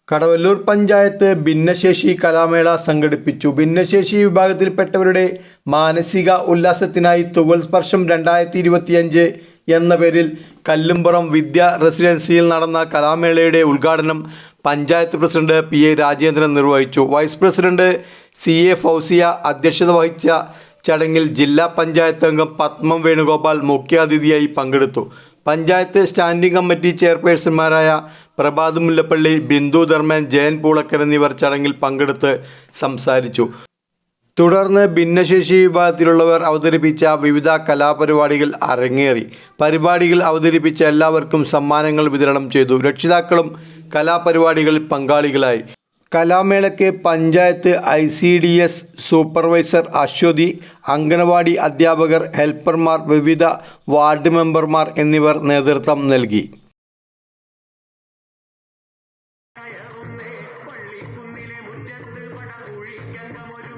കടവല്ലൂർ പഞ്ചായത്ത് ഭിന്നശേഷി കലാമേള സംഘടിപ്പിച്ചു. ഭിന്നശേഷി വിഭാഗത്തിൽപ്പെട്ടവരുടെ മാനസിക ഉല്ലാസത്തിനായി തുവൽ സ്പർശം 2025 എന്ന പേരിൽ കല്ലുംപുറം വിദ്യാ റെസിഡൻസിയിൽ നടന്ന കലാമേളയുടെ ഉദ്ഘാടനം പഞ്ചായത്ത് പ്രസിഡന്റ് PA രാജേന്ദ്രൻ നിർവഹിച്ചു. വൈസ് പ്രസിഡന്റ് CA ഫൗസിയ അധ്യക്ഷത വഹിച്ച ചടങ്ങിൽ ജില്ലാ പഞ്ചായത്ത് അംഗം പത്മം വേണുഗോപാൽ മുഖ്യാതിഥിയായി പങ്കെടുത്തു. പഞ്ചായത്ത് സ്റ്റാൻഡിംഗ് കമ്മിറ്റി ചെയർപേഴ്സൺമാരായ പ്രഭാത് മുല്ലപ്പള്ളി, ബിന്ദു ധർമ്മൻ, ജയൻ പൂളക്കർ എന്നിവർ ചടങ്ങിൽ പങ്കെടുത്ത് സംസാരിച്ചു. തുടർന്ന് ഭിന്നശേഷി വിഭാഗത്തിലുള്ളവർ അവതരിപ്പിച്ച വിവിധ കലാപരിപാടികൾ അരങ്ങേറി. പരിപാടികൾ അവതരിപ്പിച്ച എല്ലാവർക്കും സമ്മാനങ്ങൾ വിതരണം ചെയ്തു. രക്ഷിതാക്കളും കലാപരിപാടികളിൽ പങ്കാളികളായി. കലാമേളയ്ക്ക് പഞ്ചായത്ത് ICDS സൂപ്പർവൈസർ അശ്വതി, അങ്കണവാടി അധ്യാപകർ, ഹെൽപ്പർമാർ, വിവിധ വാർഡ് മെമ്പർമാർ എന്നിവർ നേതൃത്വം നൽകി. പള്ളിക്കുന്നിലെ മുറ്റത്ത് പട കുഴിക്കന്തമൊരു